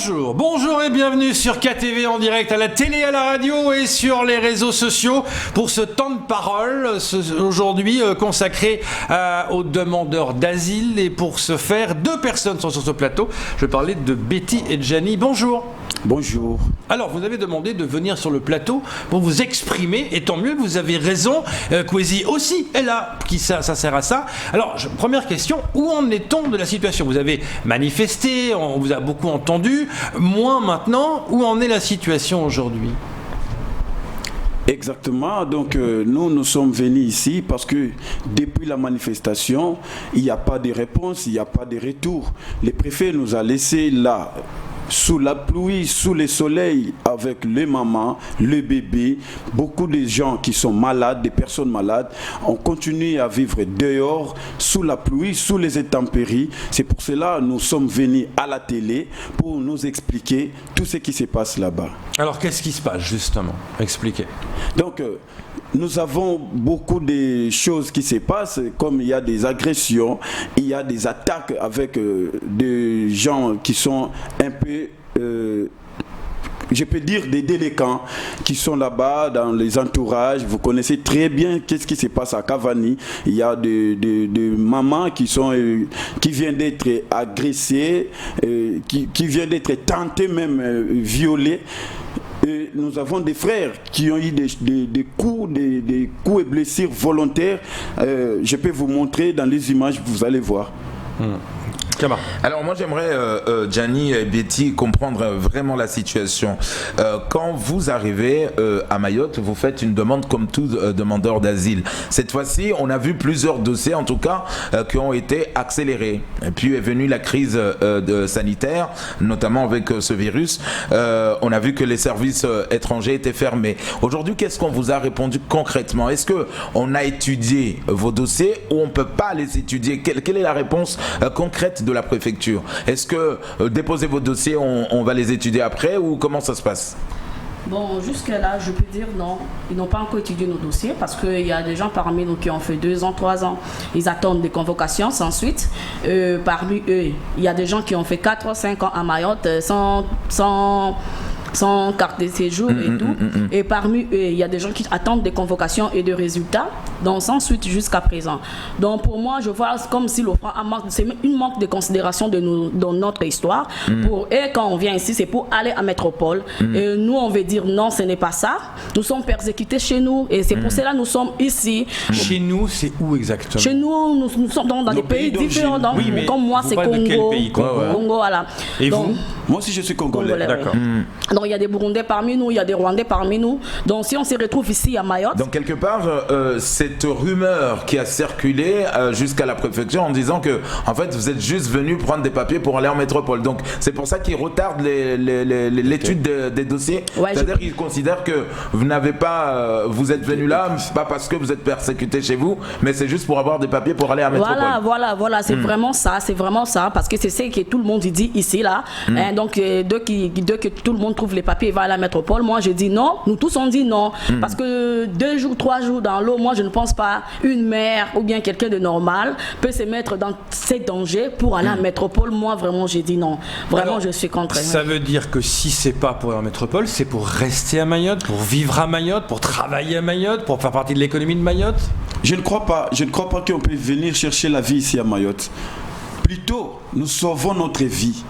Bonjour et bienvenue sur KTV en direct à la télé, à la radio et sur les réseaux sociaux pour ce temps de parole aujourd'hui consacré aux demandeurs d'asile. Et pour ce faire, deux personnes sont sur ce plateau. Je vais parler de Betty et de Gianni. Bonjour. Bonjour. Alors, vous avez demandé de venir sur le plateau pour vous exprimer, et tant mieux, vous avez raison. Kwesi aussi est là, ça sert à ça. Alors, première question, où en est-on de la situation ? Vous avez manifesté, on vous a beaucoup entendu, moins maintenant, où en est la situation aujourd'hui ? Exactement, donc nous sommes venus ici parce que depuis la manifestation, il n'y a pas de réponse, il n'y a pas de retour. Le préfet nous a laissé là, sous la pluie, sous le soleil, avec les mamans, le bébé, beaucoup de gens qui sont malades, des personnes malades, on continue à vivre dehors, sous la pluie, sous les intempéries. C'est pour cela que nous sommes venus à la télé pour nous expliquer tout ce qui se passe là-bas. Alors qu'est-ce qui se passe justement ? Expliquez. Donc, nous avons beaucoup de choses qui se passent, comme il y a des agressions, il y a des attaques avec des gens qui sont un peu, je peux dire des délinquants qui sont là-bas dans les entourages. Vous connaissez très bien qu'est-ce qui se passe à Cavani. Il y a des mamans qui viennent d'être agressées, qui viennent d'être tentées même violées. Et nous avons des frères qui ont eu des coups et blessures volontaires. Je peux vous montrer dans les images, vous allez voir. Alors moi j'aimerais, Gianni et Betty, comprendre vraiment la situation. Quand vous arrivez à Mayotte, vous faites une demande comme tout demandeur d'asile. Cette fois-ci, on a vu plusieurs dossiers en tout cas qui ont été accélérés. Et puis est venue la crise sanitaire, notamment avec ce virus. On a vu que les services étrangers étaient fermés. Aujourd'hui, qu'est-ce qu'on vous a répondu concrètement ? Est-ce qu'on a étudié vos dossiers ou on ne peut pas les étudier ? Quelle est la réponse concrète de la préfecture ? Est-ce que déposer vos dossiers, on va les étudier après ou comment ça se passe ? Bon, jusque-là, je peux dire non. Ils n'ont pas encore étudié nos dossiers parce qu'il y a des gens parmi nous qui ont fait 2 ans, 3 ans. Ils attendent des convocations sans suite. Parmi eux, il y a des gens qui ont fait 4 ou 5 ans à Mayotte sans carte de séjour et tout. Et parmi eux, il y a des gens qui attendent des convocations et des résultats, donc sans suite jusqu'à présent. Donc pour moi, je vois comme si l'OFPRA c'est une manque de considération dans notre histoire. Et quand on vient ici, c'est pour aller à métropole. Et nous, on veut dire non, ce n'est pas ça. Nous sommes persécutés chez nous et c'est pour cela que nous sommes ici. Chez nous, c'est où exactement ? Chez nous, nous sommes dans des pays différents. Donc, oui, comme moi, c'est Congo. De quel pays ? Congo, voilà. Et donc, vous ? Moi aussi, je suis congolais. D'accord. Donc il y a des Burundais parmi nous, il y a des Rwandais parmi nous. Donc si on se retrouve ici à Mayotte... Donc quelque part, cette rumeur qui a circulé jusqu'à la préfecture en disant que en fait vous êtes juste venu prendre des papiers pour aller en métropole. Donc c'est pour ça qu'ils retardent l'étude des dossiers. Ouais, c'est-à-dire qu'ils considèrent que vous n'avez pas... vous êtes venu là, c'est pas parce que vous êtes persécuté chez vous, mais c'est juste pour avoir des papiers pour aller à métropole. Voilà, c'est vraiment ça, parce que c'est ce que tout le monde dit ici, là. Donc dès que tout le monde trouve les papiers, il va à la métropole. Moi, je dis non. Nous tous, on dit non. Parce que 2 jours, 3 jours dans l'eau, moi, je ne pense pas une mère ou bien quelqu'un de normal peut se mettre dans ces dangers pour aller à la métropole. Moi, vraiment, j'ai dit non. Vraiment, alors, je suis contre. Ça veut dire que si c'est pas pour aller en métropole, c'est pour rester à Mayotte, pour vivre à Mayotte, pour travailler à Mayotte, pour faire partie de l'économie de Mayotte ? Je ne crois pas qu'on peut venir chercher la vie ici à Mayotte. Plutôt, nous sauvons notre vie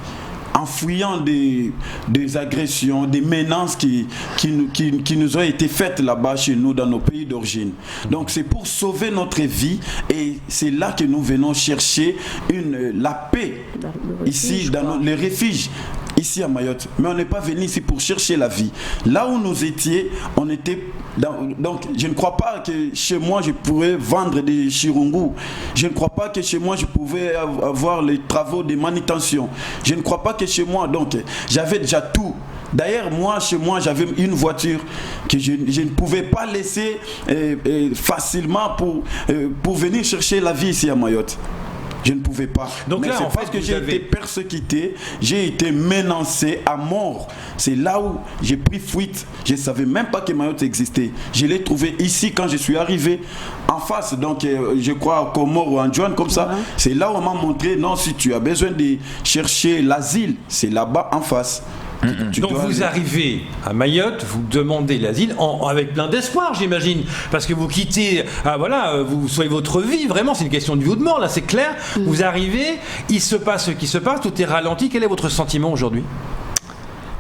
en fuyant des agressions, des menaces qui nous ont été faites là-bas chez nous, dans nos pays d'origine. Donc c'est pour sauver notre vie et c'est là que nous venons chercher la paix ici, dans les refuges. Ici à Mayotte, mais on n'est pas venu ici pour chercher la vie. Là où nous étions, on était donc je ne crois pas que chez moi je pourrais vendre des chirungus. Je ne crois pas que chez moi je pouvais avoir les travaux de manutention. Je ne crois pas que chez moi, donc j'avais déjà tout. D'ailleurs, moi, chez moi, j'avais une voiture que je ne pouvais pas laisser facilement pour venir chercher la vie ici à Mayotte. Je ne pouvais pas. Donc mais là, c'est en parce fait, que j'ai avez... été persécuté, j'ai été menacé à mort. C'est là où j'ai pris fuite. Je ne savais même pas que Mayotte existait. Je l'ai trouvé ici quand je suis arrivé en face. Donc, je crois à Comores ou en Joanne, comme ça. C'est là où on m'a montré, non, si tu as besoin de chercher l'asile, c'est là-bas en face. Donc vous arrivez à Mayotte, vous demandez l'asile avec plein d'espoir, j'imagine, parce que vous quittez, vous soyez votre vie, vraiment, c'est une question de vie ou de mort, là, c'est clair. Vous arrivez, il se passe ce qui se passe, tout est ralenti. Quel est votre sentiment aujourd'hui?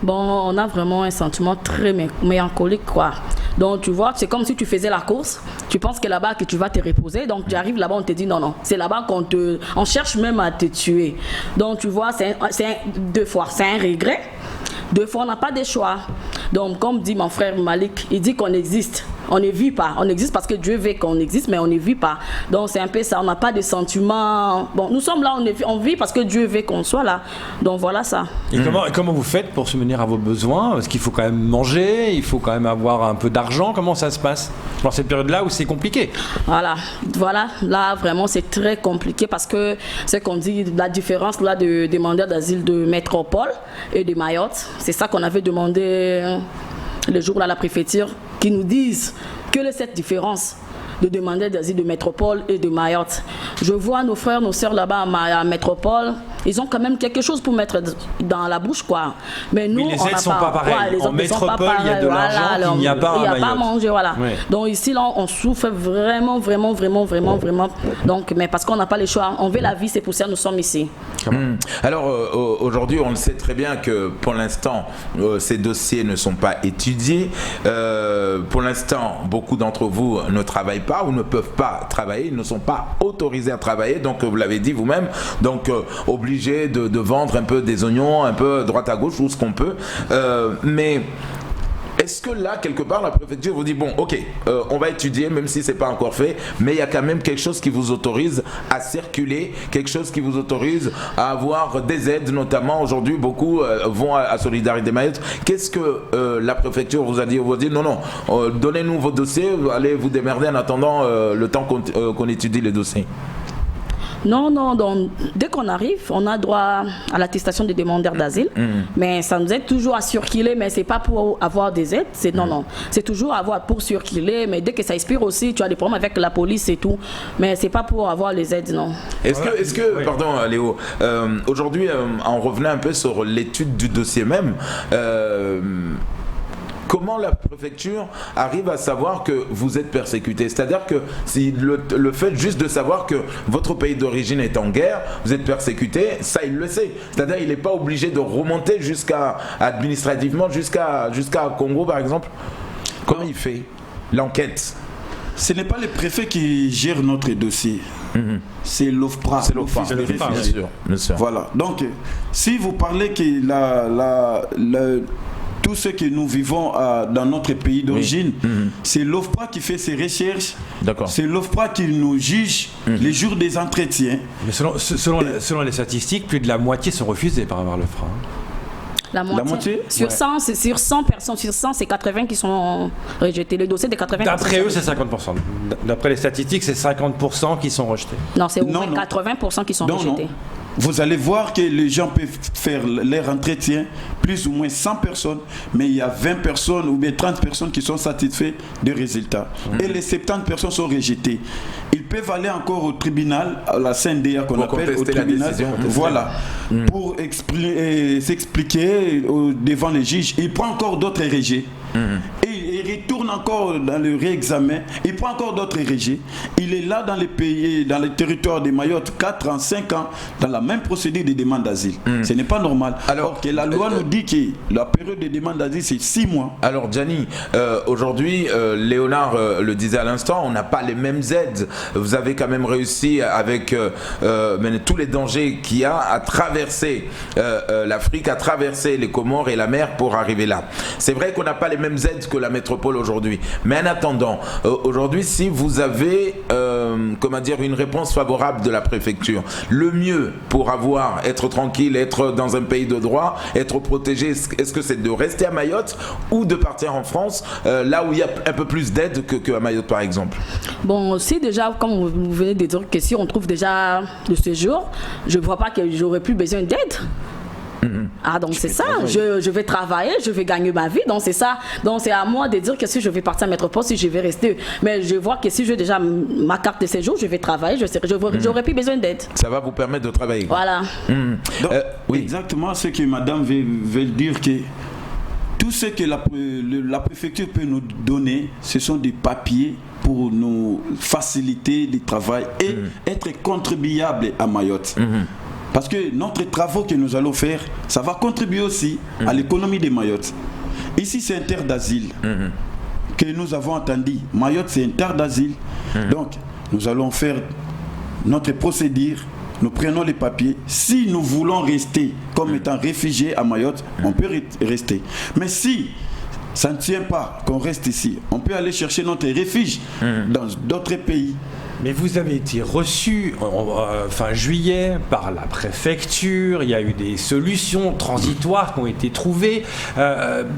Bon, on a vraiment un sentiment très mélancolique, quoi. Donc, tu vois, c'est comme si tu faisais la course. Tu penses que là-bas, que tu vas te reposer. Donc, tu arrives là-bas, on te dit non. C'est là-bas on cherche même à te tuer. Donc, tu vois, deux fois, c'est un regret. Deux fois, on n'a pas de choix. Donc, comme dit mon frère Malik, il dit qu'on existe. On ne vit pas. On existe parce que Dieu veut qu'on existe, mais on ne vit pas. Donc, c'est un peu ça. On n'a pas de sentiments. Bon, nous sommes là, on vit parce que Dieu veut qu'on soit là. Donc, voilà ça. Et comment vous faites pour subvenir à vos besoins? Parce qu'il faut quand même manger, il faut quand même avoir un peu d'argent. Comment ça se passe dans cette période-là où c'est compliqué? Voilà. Là, vraiment, c'est très compliqué parce que c'est qu'on dit la différence là de demandeurs d'asile de métropole et de Mayotte. C'est ça qu'on avait demandé le jour à la préfecture, qui nous disent quelle est cette différence de demander d'asile de métropole et de Mayotte. Je vois nos frères, nos sœurs là-bas à métropole, ils ont quand même quelque chose pour mettre dans la bouche, quoi. Mais nous, les aides ne sont pas pareilles. En métropole, il y a de l'argent qu'il n'y a pas à Mayotte. Il n'y a pas à manger, voilà. Ouais. Donc ici, là, on souffre vraiment. Donc, mais parce qu'on n'a pas le choix. On veut la vie, c'est pour ça que nous sommes ici. Alors, aujourd'hui, on le sait très bien que pour l'instant, ces dossiers ne sont pas étudiés. Pour l'instant, beaucoup d'entre vous ne travaillent pas ou ne peuvent pas travailler, ils ne sont pas autorisés à travailler, donc vous l'avez dit vous-même, donc obligés de vendre un peu des oignons, un peu droite à gauche, ou ce qu'on peut, mais est-ce que là, quelque part, la préfecture vous dit, bon, ok, on va étudier, même si c'est pas encore fait, mais il y a quand même quelque chose qui vous autorise à circuler, quelque chose qui vous autorise à avoir des aides, notamment aujourd'hui, beaucoup vont à Solidarité Mayotte. Qu'est-ce que la préfecture vous a dit? On vous a dit, non, donnez-nous vos dossiers, allez vous démerder en attendant le temps qu'on étudie les dossiers. Non, donc, dès qu'on arrive, on a droit à l'attestation des demandeurs d'asile, mais ça nous aide toujours à circuler, mais c'est pas pour avoir des aides, non, c'est toujours pour circuler, mais dès que ça expire aussi, tu as des problèmes avec la police et tout, mais c'est pas pour avoir les aides, non. Est-ce que pardon Léo, aujourd'hui, en revenant un peu sur l'étude du dossier même, comment la préfecture arrive à savoir que vous êtes persécuté? C'est-à-dire que si le fait juste de savoir que votre pays d'origine est en guerre, vous êtes persécuté, ça il le sait. C'est-à-dire qu'il n'est pas obligé de remonter administrativement jusqu'à Congo par exemple. Comment il fait l'enquête? Ce n'est pas le préfet qui gère notre dossier. C'est l'OFPRA. C'est l'OFPRA, bien sûr. Voilà. Donc, si vous parlez que tout ce que nous vivons dans notre pays d'origine, c'est l'OFPRA qui fait ses recherches. D'accord. C'est l'OFPRA qui nous juge les jours des entretiens. Mais selon les statistiques, plus de la moitié sont refusés par avoir l'OFPRA. La moitié. Sur 100, sur 100 personnes, sur 100, c'est 80 qui sont rejetés. Le dossier des 80. D'après eux, c'est 50%. D'après les statistiques, c'est 50% qui sont rejetés. Non, c'est au moins 80% qui sont rejetés. Non. Vous allez voir que les gens peuvent faire leur entretien, plus ou moins 100 personnes, mais il y a 20 personnes ou bien 30 personnes qui sont satisfaites des résultats. Et les 70 personnes sont rejetées. Ils peuvent aller encore au tribunal, à la CNDA qu'on appelle, au tribunal, pour s'expliquer devant les juges. Il prend encore d'autres rejets. Et il retourne encore dans le réexamen, il prend encore d'autres rejets. Il est là dans les pays, dans les territoires de Mayotte, 4 ans, 5 ans, dans la même procédure de demande d'asile. Ce n'est pas normal. Alors que la loi nous dit que la période de demande d'asile, c'est 6 mois. Alors, Gianni, aujourd'hui, Léonard le disait à l'instant, on n'a pas les mêmes aides. Vous avez quand même réussi, avec tous les dangers qu'il y a, à traverser l'Afrique, à traverser les Comores et la mer pour arriver là. C'est vrai qu'on n'a pas les mêmes aides que la métropole aujourd'hui. Mais en attendant, aujourd'hui, si vous avez comment dire, une réponse favorable de la préfecture. Le mieux pour être tranquille, être dans un pays de droit, être protégé, est-ce que c'est de rester à Mayotte ou de partir en France, là où il y a un peu plus d'aide qu'à Mayotte par exemple? Bon, si déjà, comme vous venez de dire que si on trouve déjà le séjour, je ne vois pas que j'aurais plus besoin d'aide. Ah, donc c'est ça, je vais travailler, je vais gagner ma vie, donc c'est ça. Donc c'est à moi de dire que si je vais partir à métropole, si je vais rester. Mais je vois que si j'ai déjà ma carte de séjour, je vais travailler, j'aurais plus besoin d'aide. Ça va vous permettre de travailler. Voilà. Donc, oui. Exactement ce que madame veut dire, que tout ce que la préfecture peut nous donner, ce sont des papiers pour nous faciliter le travail et être contribuable à Mayotte. Parce que notre travaux que nous allons faire, ça va contribuer aussi à l'économie de Mayotte. Ici, c'est un terre d'asile que nous avons entendu. Mayotte, c'est un terre d'asile. Donc, nous allons faire notre procédure. Nous prenons les papiers. Si nous voulons rester comme étant réfugiés à Mayotte, on peut rester. Mais si ça ne tient pas qu'on reste ici, on peut aller chercher notre refuge dans d'autres pays. Mais vous avez été reçu fin juillet par la préfecture, il y a eu des solutions transitoires qui ont été trouvées.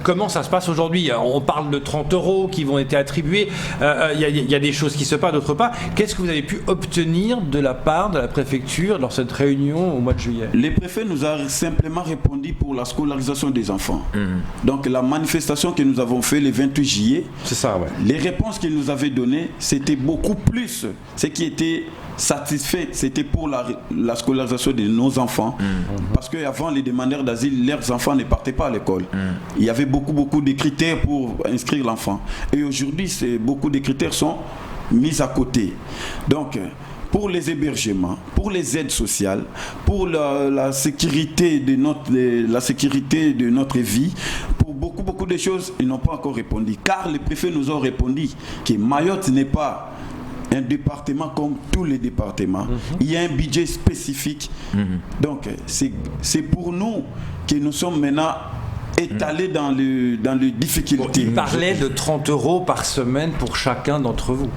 Comment ça se passe aujourd'hui? On parle de 30 € qui vont être attribués, il y a des choses qui se passent d'autre part. Qu'est-ce que vous avez pu obtenir de la part de la préfecture lors de cette réunion au mois de juillet? Les préfets nous ont simplement répondu pour la scolarisation des enfants. Donc la manifestation que nous avons faite le 28 juillet, c'est ça, ouais. Les réponses qu'ils nous avaient données, c'était beaucoup plus. Ce qui était satisfait, c'était pour la scolarisation de nos enfants. Parce qu'avant, les demandeurs d'asile, leurs enfants ne partaient pas à l'école. Il y avait beaucoup de critères pour inscrire l'enfant. Et aujourd'hui, beaucoup de critères sont mis à côté. Donc, pour les hébergements, pour les aides sociales, pour la sécurité de notre vie, pour beaucoup de choses, ils n'ont pas encore répondu. Car les préfets nous ont répondu que Mayotte n'est pas un département comme tous les départements. Il y a un budget spécifique. Donc, c'est pour nous que nous sommes maintenant étalés dans les difficultés. Il parlait de 30 € par semaine pour chacun d'entre vous.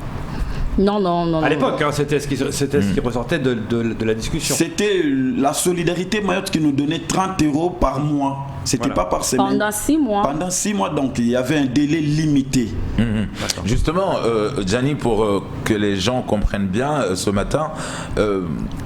Non. À l'époque, c'était ce qui ressortait de la discussion. C'était la solidarité Mayotte qui nous donnait 30 € par mois. C'était pas par semaine. Pendant 6 mois. Pendant 6 mois, donc il y avait un délai limité. Justement, Gianni, pour que les gens comprennent bien ce matin,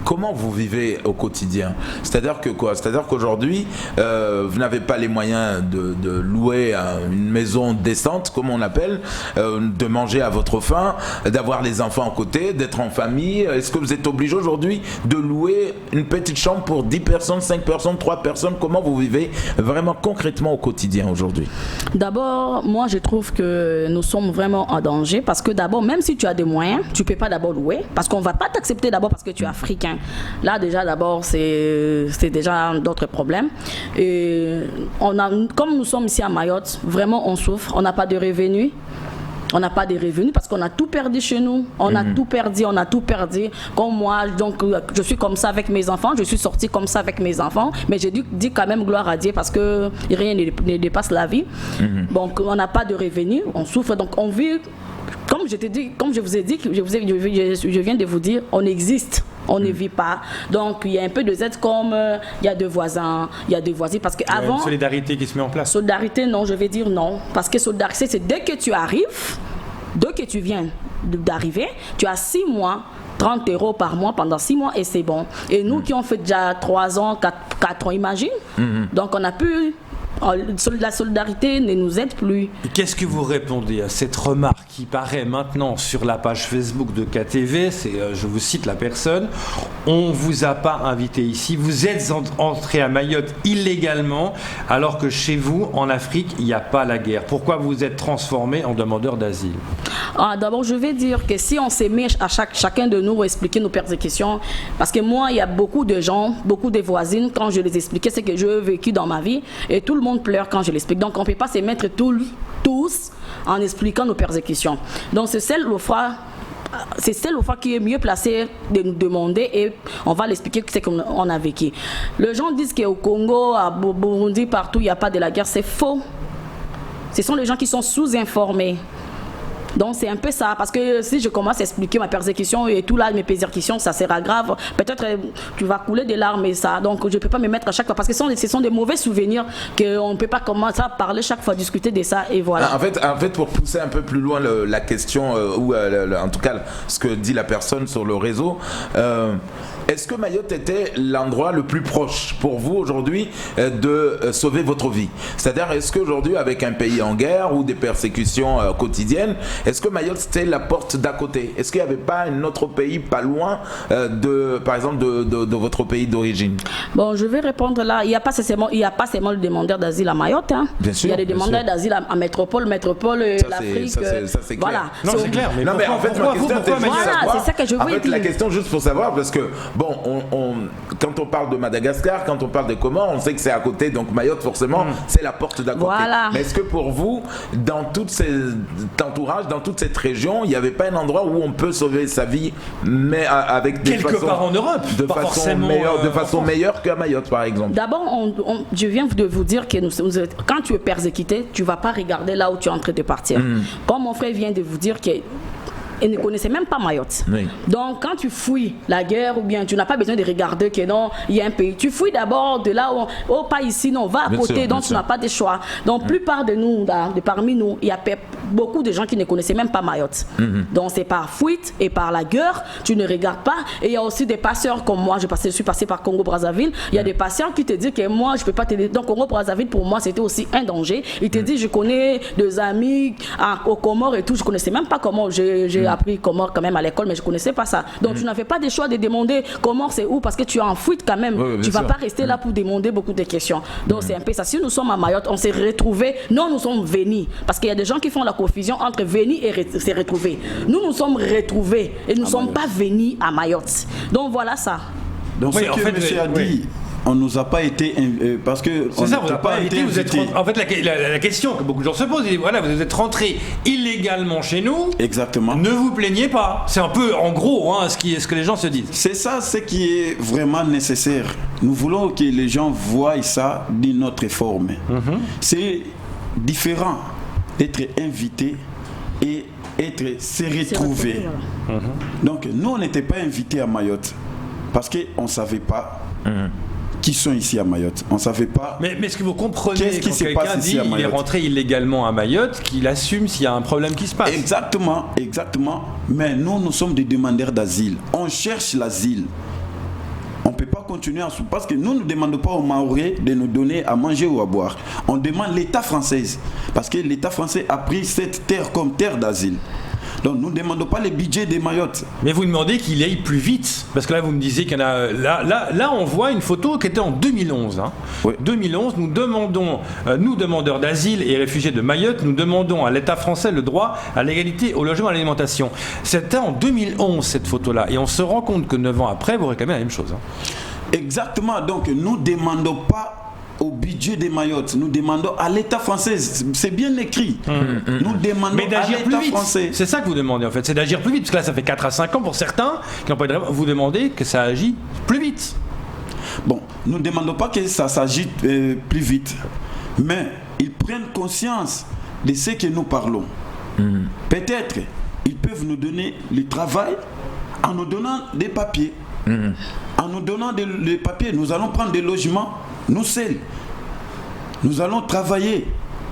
comment vous vivez au quotidien? C'est-à-dire que quoi? C'est-à-dire qu'aujourd'hui, vous n'avez pas les moyens de louer une maison décente, comme on appelle, de manger à votre faim, d'avoir les enfants à côté, d'être en famille. Est-ce que vous êtes obligé aujourd'hui de louer une petite chambre pour 10 personnes, 5 personnes, 3 personnes? Comment vous vivez vraiment concrètement au quotidien aujourd'hui? D'abord, moi je trouve que nous sommes vraiment en danger parce que d'abord, même si tu as des moyens, tu ne peux pas d'abord louer parce qu'on ne va pas t'accepter d'abord parce que tu es africain. Là déjà d'abord c'est déjà d'autres problèmes. Et comme nous sommes ici à Mayotte, vraiment on souffre, on n'a pas de revenus. On n'a pas de revenus parce qu'on a tout perdu chez nous. On a tout perdu. Comme moi, donc je suis comme ça avec mes enfants. Je suis sortie comme ça avec mes enfants. Mais j'ai dit quand même gloire à Dieu parce que rien ne dépasse la vie. Donc on n'a pas de revenus. On souffre. Donc on vit, comme je vous ai dit, je viens de vous dire, on existe. On ne vit pas. Donc, il y a un peu de aides comme il y a des voisins, il y a des voisins. Parce qu'avant. Il y a une solidarité qui se met en place. Solidarité, non, je vais dire non. Parce que solidarité, c'est dès que tu arrives, dès que tu viens d'arriver, tu as 6 mois. 30 € par mois pendant 6 mois et c'est bon. Et nous qui ont fait déjà 3 ans, 4 ans, imagine. Donc, on a pu. La solidarité ne nous aide plus. Qu'est-ce que vous répondez à cette remarque qui paraît maintenant sur la page Facebook de KTV? Je vous cite la personne. On ne vous a pas invité ici. Vous êtes entré à Mayotte illégalement alors que chez vous, en Afrique, il n'y a pas la guerre. Pourquoi vous êtes transformé en demandeur d'asile? D'abord, je vais dire que si on s'aimait à chacun de nous expliquer nos persécutions, parce que moi, il y a beaucoup de gens, beaucoup de voisines, quand je les expliquais ce que j'ai vécu dans ma vie, et tout le monde pleure quand je l'explique. Donc, on ne peut pas se mettre tous en expliquant nos persécutions. Donc, c'est celle qui est mieux placée de nous demander et on va l'expliquer ce qu'on a vécu. Les gens disent qu'au Congo, à Burundi, partout, il n'y a pas de la guerre. C'est faux. Ce sont les gens qui sont sous-informés. Donc c'est un peu ça, parce que si je commence à expliquer ma persécution et tout là, mes persécutions, ça sera grave. Peut-être tu vas couler des larmes et ça. Donc je ne peux pas me mettre à chaque fois, parce que ce sont des mauvais souvenirs qu'on ne peut pas commencer à parler chaque fois, discuter de ça et voilà. En fait, pour pousser un peu plus loin la question, ou en tout cas ce que dit la personne sur le réseau, est-ce que Mayotte était l'endroit le plus proche pour vous aujourd'hui de sauver votre vie? C'est-à-dire, est-ce qu'aujourd'hui, avec un pays en guerre ou des persécutions quotidiennes, est-ce que Mayotte c'était la porte d'à côté? Est-ce qu'il n'y avait pas un autre pays pas loin par exemple, de votre pays d'origine? Bon, je vais répondre là. Il n'y a pas seulement le demandeur d'asile à Mayotte. Hein. Bien sûr, il y a des demandeurs d'asile à métropole, l'Afrique. Ça c'est clair. Voilà. Non, c'est clair. Mais en fait, ma question était juste voilà, savoir. c'est ça que je veux en fait, dire. la question juste pour savoir, parce que bon, quand on parle de Madagascar, quand on parle des Comores, on sait que c'est à côté, donc Mayotte forcément, c'est la porte d'à côté. Voilà. Mais est-ce que pour vous, dans tout cet entourage, dans toute cette région, il n'y avait pas un endroit où on peut sauver sa vie, mais avec des quelque part en Europe, pas forcément de façon meilleure qu'à Mayotte, par exemple? D'abord, je viens de vous dire que quand tu es persécuté, tu ne vas pas regarder là où tu es en train de partir. Comme mon frère vient de vous dire que et ne connaissait même pas Mayotte. Oui. Donc quand tu fouilles la guerre, ou bien tu n'as pas besoin de regarder que non, il y a un pays. Tu fouilles d'abord de là où, pas ici, non, va à côté, sûr, donc tu n'as pas de choix. Donc plupart de nous, parmi nous, il y a beaucoup de gens qui ne connaissaient même pas Mayotte. Donc c'est par fuite et par la guerre, tu ne regardes pas. Et il y a aussi des passeurs comme moi, je suis passé par Congo-Brazzaville, il y a des patients qui te disent que moi, je ne peux pas t'aider. Donc Congo-Brazzaville, pour moi, c'était aussi un danger. Il te dit, je connais des amis aux Comores et tout, je ne connaissais même pas comment j'ai appris Comores quand même à l'école, mais je ne connaissais pas ça. Donc tu n'avais pas de choix de demander Comores c'est où, parce que tu es en fuite quand même. Oui, tu ne vas pas rester là pour demander beaucoup de questions. Donc c'est un peu ça. Si nous sommes à Mayotte, on s'est retrouvés. Non, nous sommes venus. Parce qu'il y a des gens qui font la confusion entre venir et se retrouver. Nous sommes retrouvés et nous ne sommes pas venus à Mayotte. Donc voilà ça. Donc ce que monsieur a dit, on nous a pas été parce que c'est ça, vous n'avez pas été. Vous êtes en fait la question que beaucoup de gens se posent, voilà, vous êtes rentré illégalement chez nous. Exactement. Ne vous plaignez pas. C'est un peu en gros ce que les gens se disent. C'est ça ce qui est vraiment nécessaire. Nous voulons que les gens voient ça d'une autre forme. C'est différent d'être invité et se retrouver. Donc nous on n'était pas invités à Mayotte parce qu'on ne savait pas qui sont ici à Mayotte. On ne savait pas. Mais est-ce que vous comprenez qu'est-ce qui quand se quelqu'un passe dit ici à qu'il est Mayotte? rentré illégalement à Mayotte, qu'il assume s'il y a un problème qui se passe? Exactement. Mais nous sommes des demandeurs d'asile. On cherche l'asile. On ne peut pas continuer parce que nous ne demandons pas aux Mahorais de nous donner à manger ou à boire. On demande l'État français. Parce que l'État français a pris cette terre comme terre d'asile. Donc nous ne demandons pas les budgets des Mayotte. Mais vous demandez qu'il aille plus vite. Parce que là, vous me disiez qu'il y en a. Là, on voit une photo qui était en 2011. Oui. 2011, nous demandons, nous demandeurs d'asile et réfugiés de Mayotte, nous demandons à l'État français le droit à l'égalité au logement et à l'alimentation. C'était en 2011 cette photo-là. Et on se rend compte que 9 ans après, vous réclamez la même chose. Exactement. Donc nous ne demandons pas au budget des Mayotte, nous demandons à l'État français, c'est bien écrit. Nous demandons à l'État français. C'est ça que vous demandez en fait, c'est d'agir plus vite, parce que là ça fait 4 à 5 ans pour certains qui n'ont pas eu de réponse. Vous demandez que ça agisse plus vite. Bon, nous ne demandons pas que ça s'agite plus vite, mais ils prennent conscience de ce que nous parlons. Peut-être ils peuvent nous donner le travail en nous donnant des papiers. En nous donnant des papiers, nous allons prendre des logements. Nous seuls, nous allons travailler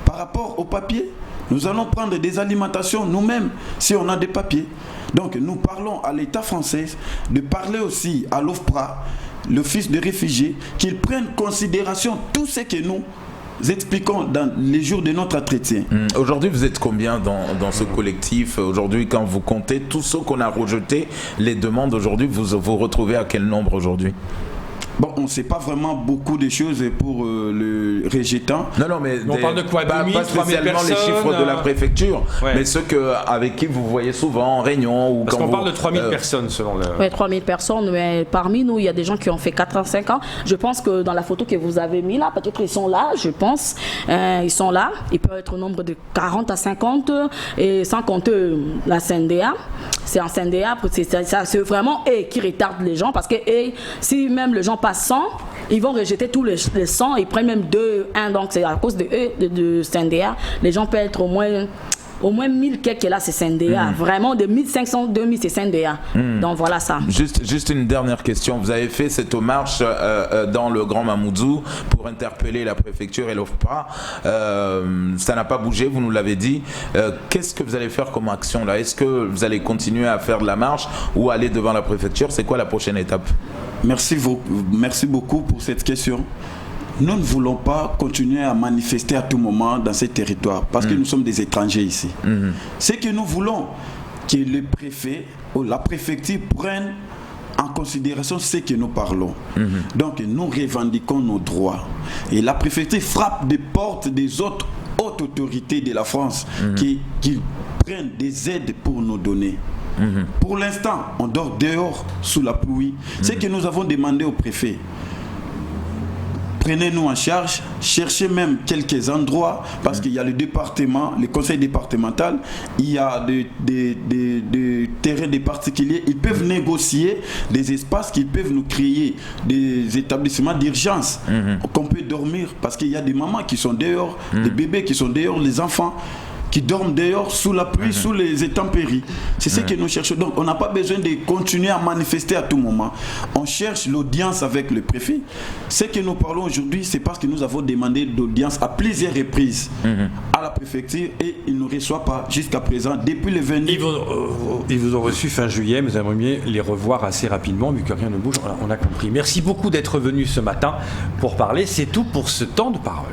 par rapport aux papiers. Nous allons prendre des alimentations nous-mêmes si on a des papiers. Donc nous parlons à l'État français de parler aussi à l'OFPRA, l'Office des réfugiés, qu'ils prennent en considération tout ce que nous expliquons dans les jours de notre entretien. Aujourd'hui, vous êtes combien dans ce collectif? Aujourd'hui, quand vous comptez tous ceux qu'on a rejetés, les demandes aujourd'hui, vous retrouvez à quel nombre aujourd'hui? Bon, on ne sait pas vraiment beaucoup de choses pour le rejetant. Non, mais on parle de quoi? Pas spécialement les chiffres de la préfecture, mais ceux avec qui vous voyez souvent en réunion. Parce qu'on parle de 3000 personnes selon le... Oui, 3000 personnes, mais parmi nous, il y a des gens qui ont fait 4 ans, 5 ans. Je pense que dans la photo que vous avez mis là, peut-être ils sont là, je pense. Ils sont là. Ils peuvent être au nombre de 40 à 50, et sans compter la CNDA. C'est en CNDA, c'est vraiment eux qui retardent les gens, parce que si même les gens passent 100, ils vont rejeter tous les 100, ils prennent même 2, 1, donc c'est à cause de eux, de CNDA. Les gens peuvent être au moins au moins 1000 quelques là, c'est CNDA. Vraiment, de 1500, 2000, c'est CNDA. Donc voilà ça. Juste une dernière question. Vous avez fait cette marche dans le Grand Mamoudzou pour interpeller la préfecture et l'OFPRA. Ça n'a pas bougé, vous nous l'avez dit. Qu'est-ce que vous allez faire comme action là? Est-ce que vous allez continuer à faire de la marche ou aller devant la préfecture? C'est quoi la prochaine étape? Merci beaucoup pour cette question. Nous ne voulons pas continuer à manifester à tout moment dans ces territoires parce que nous sommes des étrangers ici. Ce que nous voulons, que le préfet ou la préfecture prenne en considération ce que nous parlons. Donc nous revendiquons nos droits. Et la préfecture frappe des portes des autres hautes autorités de la France qui prennent des aides pour nous donner. Pour l'instant, on dort dehors sous la pluie. Ce que nous avons demandé au préfet, prenez-nous en charge, cherchez même quelques endroits, parce qu'il y a le département, le conseil départemental, il y a des terrains des particuliers, ils peuvent négocier des espaces qui peuvent nous créer des établissements d'urgence, qu'on peut dormir, parce qu'il y a des mamans qui sont dehors, des bébés qui sont dehors, les enfants qui dorment dehors sous la pluie, sous les intempéries. C'est ce que nous cherchons. Donc on n'a pas besoin de continuer à manifester à tout moment. On cherche l'audience avec le préfet. Ce que nous parlons aujourd'hui, c'est parce que nous avons demandé d'audience à plusieurs reprises à la préfecture et ils ne nous reçoivent pas jusqu'à présent, depuis le 22. Ils vous ont reçu fin juillet, mais vous aimeriez les revoir assez rapidement, vu que rien ne bouge. On a compris. Merci beaucoup d'être venu ce matin pour parler. C'est tout pour ce temps de parole.